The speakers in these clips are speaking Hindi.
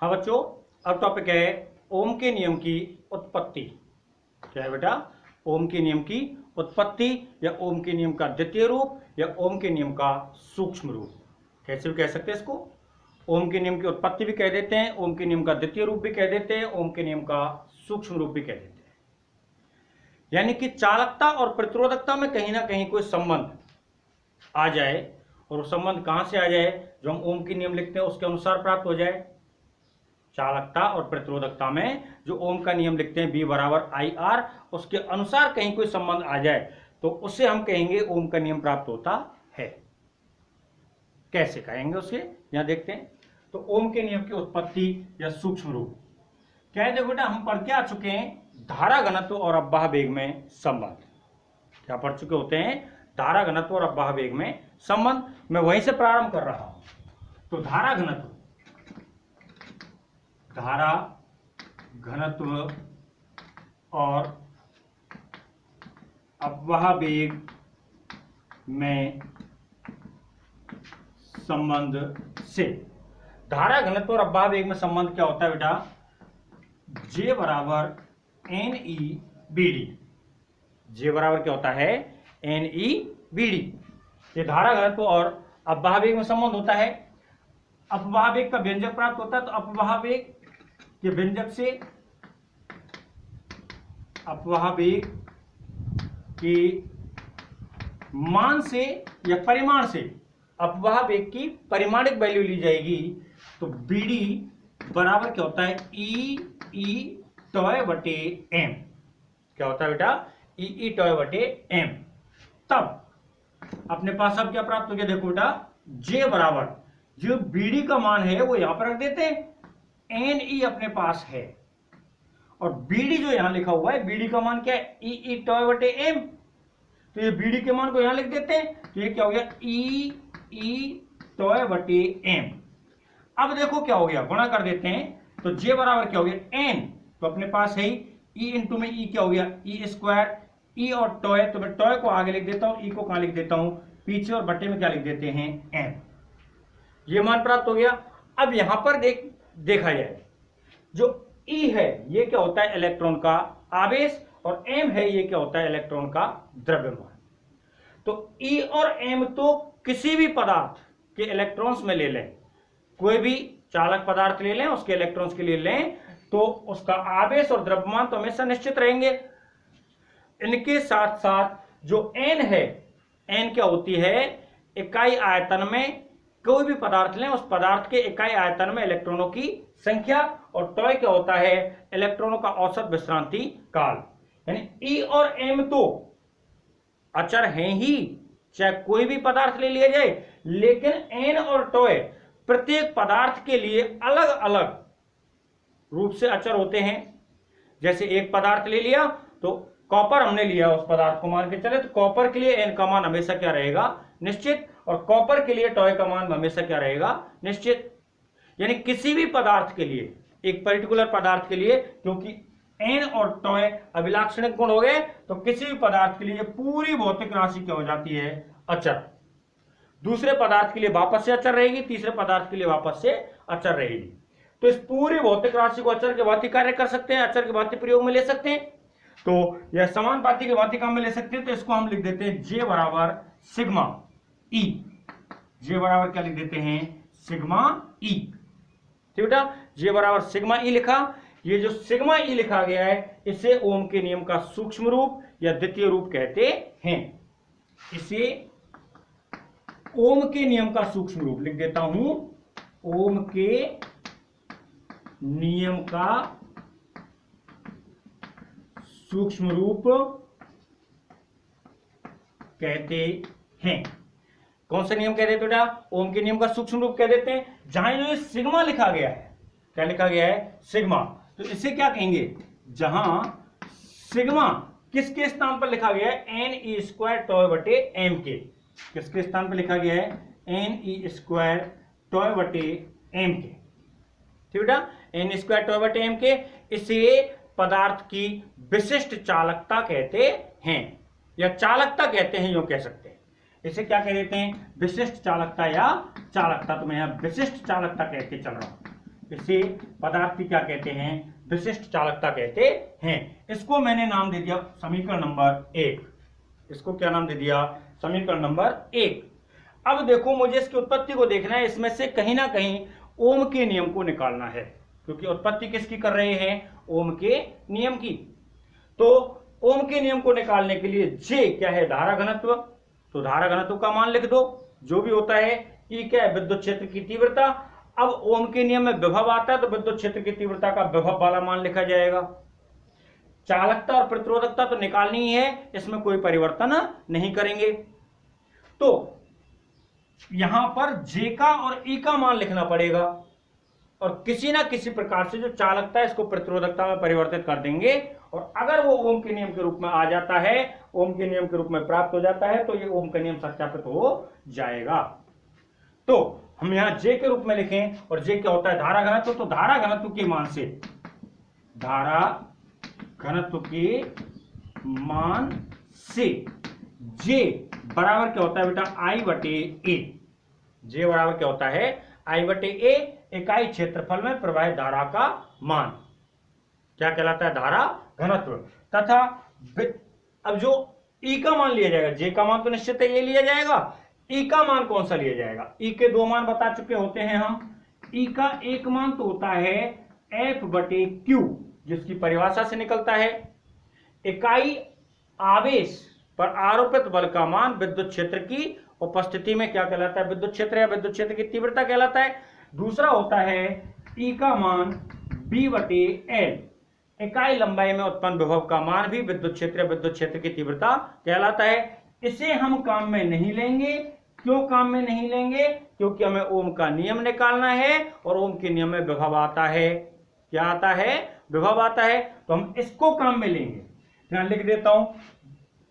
हाँ बच्चों, अब टॉपिक है ओम के नियम की उत्पत्ति। क्या है बेटा? ओम के नियम की उत्पत्ति या ओम के नियम का द्वितीय रूप या ओम के नियम का सूक्ष्म रूप, कैसे भी कह सकते हैं इसको। ओम के नियम की उत्पत्ति भी कह देते हैं, ओम के नियम का द्वितीय रूप भी कह देते हैं, ओम के नियम का सूक्ष्म रूप भी कह देते हैं। यानी कि चालकता और प्रतिरोधकता में कहीं ना कहीं कोई संबंध आ जाए, और वो संबंध कहां से आ जाए? जो हम ओम के नियम लिखते हैं उसके अनुसार प्राप्त हो जाए। चालकता और प्रतिरोधकता में जो ओम का नियम लिखते हैं B बराबर IR, उसके अनुसार कहीं कोई संबंध आ जाए तो उसे हम कहेंगे ओम का नियम प्राप्त होता है। कैसे कहेंगे उसे, यहां देखते हैं। तो ओम के नियम की उत्पत्ति या सूक्ष्म रूप क्या है? देखो बेटा, हम पढ़ के आ चुके हैं धारा घनत्व और अववाह वेग में संबंध। क्या पढ़ चुके होते हैं? धारा घनत्व और अववाह वेग में संबंध। मैं वहीं से प्रारंभ कर रहा हूं। तो धारा घनत्व और अववाह वेग में संबंध से, धारा घनत्व और अववाह वेग में संबंध क्या होता है बेटा? J बराबर NE/BD। J बराबर क्या होता है? NE/BD। ये धारा घनत्व और अववाह वेग में संबंध होता है। अपवाह वेग का व्यंजक प्राप्त होता है, तो अपवाह वेग के व्यंजक से अपवाह वेग के मान से या परिमाण से अपवाह वेग की परिमाणिक वैल्यू ली जाएगी। तो BD बराबर क्या होता है? E टॉय बटे M। क्या होता है बेटा? E टॉय बटे M। तब अपने पास अब क्या प्राप्त हो गया? देखो बेटा, J बराबर जो BD का मान है वो यहां पर रख देते हैं, NE अपने पास है, और BD जो यहां लिखा हुआ है, BD का मान क्या है? E टॉय बटे M। तो ये BD के मान को यहां लिख देते हैं, तो ये क्या हो गया? E टॉय बटे M। अब देखो क्या हो गया, गुणा कर देते हैं, तो J बराबर क्या हो गया? N। तो अपने पास है E इंटू में E क्या हो गया? E square. E और टॉय, तो मैं टॉय को आगे लिख देता हूं, E को कहां लिख देता हूं? पीछे, और बटे में क्या लिख देते हैं? M। ये मान प्राप्त हो गया। अब यहां पर देखा जाए, जो E है ये क्या होता है? इलेक्ट्रॉन का आवेश, और M है ये क्या होता है? इलेक्ट्रॉन का द्रव्यमान। तो E और M तो किसी भी पदार्थ के इलेक्ट्रॉन्स में ले लें, कोई भी चालक पदार्थ ले लें, उसके इलेक्ट्रॉन्स के लिए लें, तो उसका आवेश और द्रव्यमान तो हमेशा निश्चित रहेंगे। इनके साथ साथ जो N है, N क्या होती है? इकाई आयतन में कोई भी पदार्थ लें, उस पदार्थ के इकाई आयतन में इलेक्ट्रॉनों की संख्या, और टॉय क्या होता है? इलेक्ट्रॉनों का औसत विश्रांति काल। यानी E और M तो अचर हैं ही, चाहे कोई भी पदार्थ ले लिया जाए, लेकिन N और टॉय प्रत्येक पदार्थ के लिए अलग अलग रूप से अचर होते हैं। जैसे एक पदार्थ ले लिया, तो कॉपर हमने लिया, उस पदार्थ को मान के चले, तो कॉपर के लिए N का मान हमेशा क्या रहेगा? निश्चित। और कॉपर के लिए टॉय का मान हमेशा क्या रहेगा? निश्चित। यानी किसी भी पदार्थ के लिए, एक पर्टिकुलर पदार्थ के लिए, क्योंकि N और टॉय अभिलाक्षणिक गुण हो गए, तो किसी भी पदार्थ के लिए पूरी भौतिक राशि क्या हो जाती है? अचर। दूसरे पदार्थ के लिए वापस से अचर रहेगी, तीसरे पदार्थ के लिए वापस से अचर रहेगी। तो इस पूरी भौतिक राशि को अचर के भांति कार्य कर सकते हैं, अचर के भांति प्रयोग में ले सकते हैं, तो यह समानुपाती के भांति काम में ले सकते हैं। तो इसको हम लिख देते हैं J बराबर सिग्मा E। J बराबर क्या लिख देते हैं? Sigma E। ठीक बेटा, J बराबर सिग्मा E लिखा। ये जो सिग्मा E लिखा गया है, इसे ओम के नियम का सूक्ष्म रूप या द्वितीय रूप कहते हैं। इसे ओम के नियम का सूक्ष्म रूप लिख देता हूं, ओम के नियम का सूक्ष्म रूप कहते हैं। कौन सा नियम कह देते बेटा? ओम के नियम का सूक्ष्म रूप कह देते हैं। जहां ये सिग्मा लिखा गया है, क्या लिखा गया है? सिग्मा। तो इसे क्या कहेंगे? जहां सिग्मा किसके स्थान पर लिखा गया है? NE स्क्वायर टॉय बटे M के। किसके स्थान पर लिखा गया है? NE स्क्वायर टॉय बटे M के। ठीक बेटा, N स्क्वायर टॉय बटे M के। इसे पदार्थ की विशिष्ट चालकता कहते हैं, या चालकता कहते हैं, यूं कह सकते हैं। इसे क्या कह देते हैं? विशिष्ट चालकता या चालकता। तो मैं यहां विशिष्ट चालकता कह के चल रहा हूं। इसे पदार्थ की क्या कहते हैं, विशिष्ट चालकता कहते हैं। इसको मैंने नाम दे दिया समीकरण नंबर 1। इसको क्या नाम दे दिया, समीकरण नंबर 1। अब देखो मुझे इसकी उत्पत्ति को देखना है, इसमें से कहीं ना कहीं ओम के नियम को निकालना है, क्योंकि उत्पत्ति किसकी कर रहे हैं, ओम के नियम की। तो ओम के नियम को निकालने के लिए जे क्या है, धारा घनत्व, तो धारा घनत्व का मान लिख दो जो भी होता है। ई क्या है, विद्युत क्षेत्र की तीव्रता। अब ओम के नियम में विभव आता है तो विद्युत क्षेत्र की तीव्रता का विभव वाला मान लिखा जाएगा। चालकता और प्रतिरोधकता तो निकालनी ही है, इसमें कोई परिवर्तन नहीं करेंगे। तो यहां पर जे का और ई का मान लिखना पड़ेगा, और किसी ना किसी प्रकार से जो चालकता है इसको प्रतिरोधकता में परिवर्तित कर देंगे, और अगर वो ओम के नियम के रूप में आ जाता है, ओम के नियम के रूप में प्राप्त हो जाता है, तो ये ओम का नियम सत्यापित हो जाएगा। तो हम यहां जे के रूप में लिखें, और जे क्या होता है, धारा घनत्व। तो धारा घनत्व के मान से, धारा घनत्व के मान से जे बराबर क्या होता है बेटा, आई बटे ए। जे बराबर क्या होता है, आई बटे ए, इकाई क्षेत्रफल में प्रवाहित धारा का मान क्या कहलाता है, धारा घनत्व। तथा अब जो ई का मान लिया जाएगा, जे का मान तो निश्चित है ये लिया जाएगा, ई का मान कौन सा लिया जाएगा, ई के दो मान बता चुके होते हैं हम। ई का एक मान तो होता है एफ बटे क्यू, जिसकी परिभाषा से निकलता है इकाई आवेश पर आरोपित बल का मान विद्युत क्षेत्र की उपस्थिति में क्या कहलाता है, विद्युत क्षेत्र या विद्युत क्षेत्र की तीव्रता कहलाता है। दूसरा होता है ई का मान बी बटे एल, इकाई लंबाई में उत्पन्न विभव का मान भी विद्युत क्षेत्र या विद्युत क्षेत्र की तीव्रता कहलाता है। इसे हम काम में नहीं लेंगे। क्यों काम में नहीं लेंगे, क्योंकि हमें ओम का नियम निकालना है, और ओम के नियम में विभव आता है, क्या आता है, विभव आता है, तो हम इसको काम में लेंगे। ध्यान लिख देता हूं,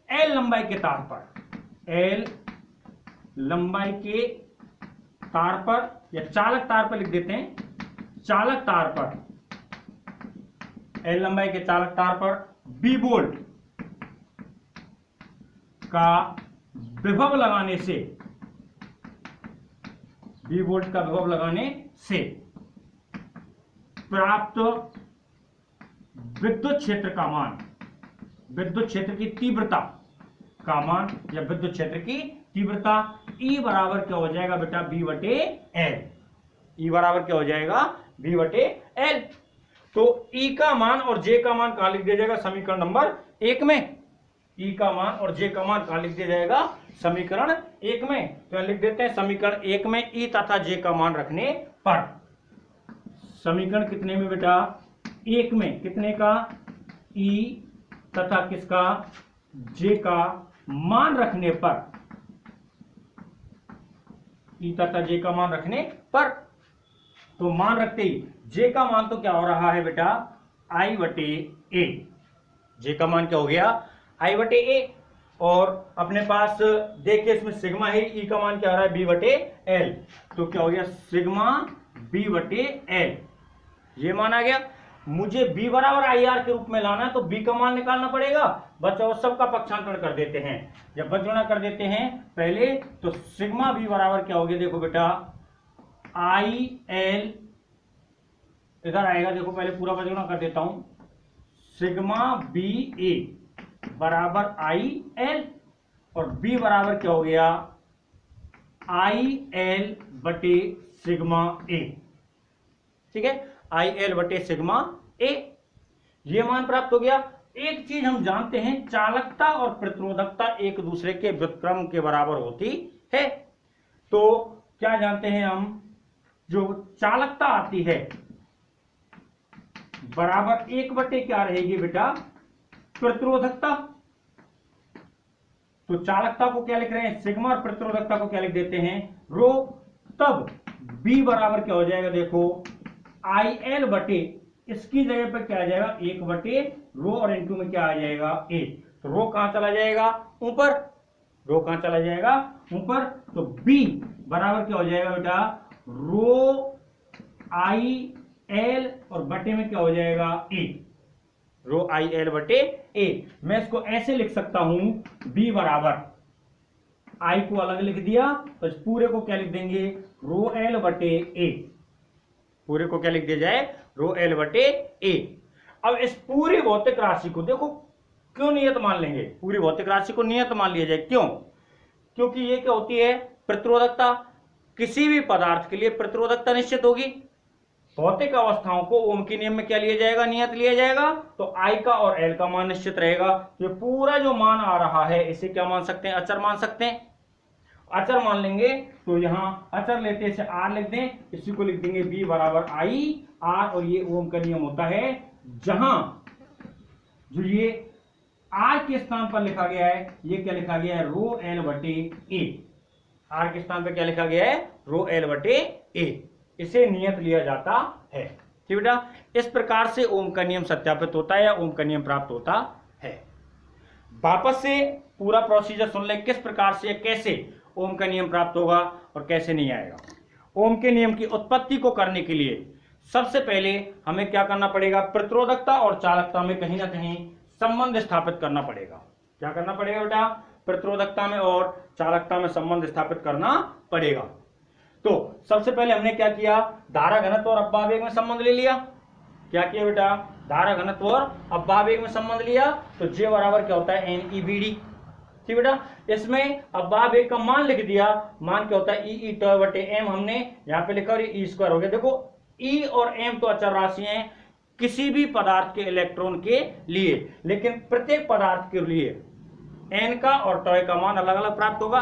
एल लंबाई के तार पर, एल लंबाई के तार पर या चालक तार पर लिख देते हैं, चालक तार पर, एल लंबाई के चालक तार पर बी वोल्ट का विभव लगाने से, बी वोल्ट का विभव लगाने से प्राप्त विद्युत क्षेत्र का मान, विद्युत क्षेत्र की तीव्रता का मान या विद्युत क्षेत्र की तीव्रता, ई बराबर क्या हो जाएगा बेटा, बी बटे एल। ई बराबर क्या हो जाएगा, बी बटे एल। तो ई का मान और जे का मान कहां लिख दिया जाएगा, समीकरण नंबर 1 में। ई का मान और जे का मान कहां लिख दिया जाएगा, समीकरण 1 में। तो लिख देते हैं समीकरण 1 में ई तथा जे का मान रखने पर, समीकरण कितने में बेटा, 1 में, कितने का, ई तथा किसका, जे का मान रखने पर, ई तथा जे का मान रखने पर। तो मान रखते ही जे का मान तो क्या हो रहा है बेटा, आई बटे ए। जे का मान क्या हो गया, आई बटे ए। और अपने पास देखिए इसमें सिग्मा है, ई का मान क्या हो रहा है, बी बटे एल। तो क्या हो गया, सिग्मा बी बटे एल, ये मान आ गया। मुझे बी बराबर आई आर के रूप में लाना है, तो बी का मान निकालना पड़ेगा। बच्चों सबका पक्षांतरण कर देते हैं, जब बचगुणा कर देते हैं पहले, तो सिग्मा बी बराबर क्या हो गया, देखो बेटा, आई एल, इधर आएगा, देखो पहले पूरा बचगुणा कर देता हूं, सिग्मा बी ए बराबर आई एल, और बी बराबर क्या हो गया, आई एल बटे सिग्मा ए। ठीक है, आई एल बटे सिग्मा ए, ये मान प्राप्त हो गया। एक चीज हम जानते हैं, चालकता और प्रतिरोधकता एक दूसरे के व्युत्क्रम के बराबर होती है। तो क्या जानते हैं हम, जो चालकता आती है बराबर 1 बटे क्या रहेगी बेटा, प्रतिरोधकता। तो चालकता को क्या लिख रहे हैं, सिग्मा, और प्रतिरोधकता को क्या लिख देते हैं, रो। तब बी बराबर क्या हो जाएगा, देखो, आई एल बटे, इसकी जगह पर क्या आ जाएगा, 1 बटे रो, और इनटू में क्या आ जाएगा, ए। तो रो कहां चला जाएगा, ऊपर, रो कहां चला जाएगा, ऊपर। तो बी बराबर क्या हो जाएगा बेटा, रो आई एल, और बटे में क्या हो जाएगा, ए, रो आई एल बटे ए। मैं इसको ऐसे लिख सकता हूं, बी बराबर, आई को अलग लिख दिया, तो इस पूरे को क्या लिख देंगे, रो एल बटे ए। पूरे को क्या लिख दिया जाए, रो एल बटे ए। अब इस पूरी भौतिक राशि को देखो क्यों नियत मान लेंगे, पूरी भौतिक राशि को नियत मान लिया जाए, क्यों, क्योंकि ये क्या होती है, प्रतिरोधकता। किसी भी पदार्थ के लिए प्रतिरोधकता निश्चित होगी। भौतिक अवस्थाओं को ओम के नियम में क्या लिया जाएगा, नियत लिया जाएगा, तो आई का और एल का मान निश्चित रहेगा। ये पूरा जो मान आ रहा है इसे क्या मान सकते हैं, अचर मान सकते हैं। अचर मान लेंगे तो यहां अचर लेते हैं, इसे आर लिख दें, इसी को लिख देंगे बी बराबर आई आर, और ये ओम का नियम होता है जहां जो ये आर के स्थान पर लिखा गया है, ये क्या लिखा गया है, रो एल बटे ए। आर के स्थान पर क्या लिखा गया है, रो एल बटे ए, इसे नियत लिया जाता है। ठीक बेटा, इस प्रकार से ओम का नियम सत्यापित होता है या ओम का नियम प्राप्त होता है। वापस से पूरा प्रोसीजर सुन ले, किस प्रकार से कैसे ओम का नियम प्राप्त होगा और कैसे नहीं आएगा। ओम के नियम की उत्पत्ति को करने के लिए सबसे पहले हमें क्या करना पड़ेगा, प्रतिरोधकता और चालकता में कहीं ना कहीं संबंध स्थापित करना पड़ेगा। क्या करना पड़ेगा बेटा, प्रतिरोधकता में और चालकता में संबंध स्थापित करना पड़ेगा। तो सबसे पहले हमने क्या किया, धारा घनत्व और अपवाह वेग में संबंध ले लिया। क्या किया बेटा, धारा घनत्व और अपवाह वेग में संबंध लिया, तो जे बराबर क्या होता है, एन ई बी डी। ठीक बेटा, इसमें अपवाह वेग का मान लिख दिया, मान क्या होता है, ई टॉय बटे एम हमने यहाँ पे लिखा और ये ई स्क्वायर हो गया। देखो ई और एम तो अचर राशि हैं किसी भी पदार्थ के इलेक्ट्रॉन के लिए, लेकिन प्रत्येक पदार्थ के लिए एन का और टॉय का मान अलग अलग प्राप्त होगा।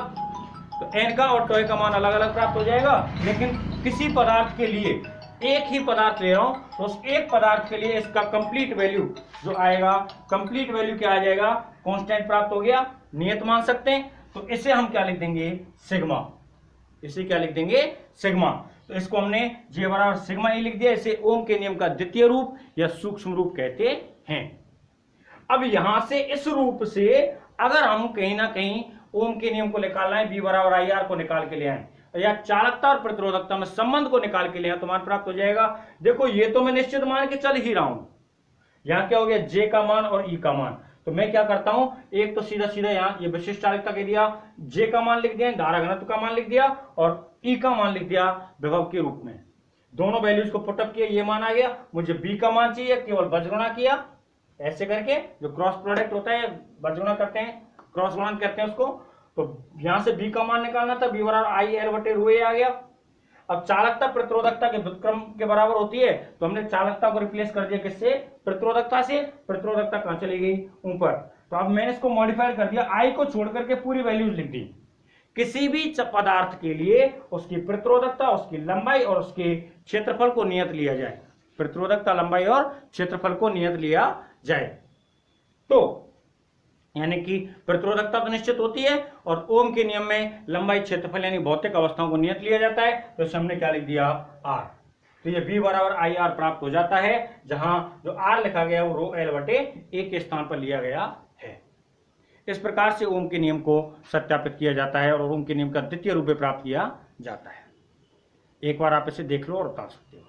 तो एन का और टॉय का मान अलग अलग प्राप्त हो जाएगा, लेकिन किसी पदार्थ के लिए एक ही पदार्थ ले रहा हूं तो उस एक पदार्थ के लिए इसका कंप्लीट वैल्यू जो आएगा, कंप्लीट वैल्यू क्या आ जाएगा, कांस्टेंट प्राप्त हो गया, नियत मान सकते हैं। तो इसे हम क्या लिख देंगे, सिग्मा। इसे क्या लिख देंगे, सिग्मा। तो इसको हमने जे बराबर सिग्मा ई लिख दिया। इसे ओम के नियम का द्वितीय रूप या सूक्ष्म रूप कहते हैं। अब यहां से इस रूप से अगर हम कहीं ना कहीं ओम के नियम को निकालना है, बी बराबर आई आर को निकाल के ले आए या चालकता और प्रतिरोधकता में संबंध को निकाल के ले आए तो मान प्राप्त हो जाएगा। देखो ये तो मैं निश्चित मान के चल ही रहा हूं, यहां क्या हो गया, जे का मान और ई का मान। तो मैं क्या करता हूं, एक तो सीधा सीधा यहां ये विशिष्ट चालकता कह दिया, जे का मान लिख दिया, धारा घनत्व का मान लिख दिया और ई का मान लिख दिया विभव के रूप में। दोनों वैल्यूज को पुटअप किया, ये मान आ गया। मुझे बी का मान चाहिए, केवल बजगुणा किया ऐसे करके, जो क्रॉस प्रोडक्ट होता है बजगुणा करते हैं, क्रॉस गुणन करते हैं उसको। तो यहां से बी का मान निकालना था, बी बराबर आई एल बटे रो ए आ गया। अब चालकता प्रतिरोधकता के व्युत्क्रम के बराबर होती है, तो हमने चालकता को रिप्लेस कर दिया किससे, प्रतिरोधकता से। प्रतिरोधकता कहां चली गई, ऊपर। तो अब मैंने इसको मॉडिफाइड कर दिया, आई को छोड़ करके पूरी वैल्यूज लिख दी। किसी भी पदार्थ के लिए उसकी प्रतिरोधकता, उसकी लंबाई और उसके क्षेत्रफल को नियत लिया जाए। प्रतिरोधकता, लंबाई और क्षेत्रफल को नियत लिया जाए। तो यानी कि प्रतिरोधकता तो निश्चित होती है और ओम के नियम में लंबाई, क्षेत्रफल यानी भौतिक अवस्थाओं को नियत लिया जाता है। तो इसे हमने क्या लिख दिया, आर। तो ये बी बराबर आई आर प्राप्त हो जाता है, जहां जो आर लिखा गया वो रो एल बटे ए के स्थान पर लिया गया है। इस प्रकार से ओम के नियम को सत्यापित किया जाता है और ओम के नियम का द्वितीय रूप में प्राप्त किया जाता है। एक बार आप इसे देख लो और बता सकते हो।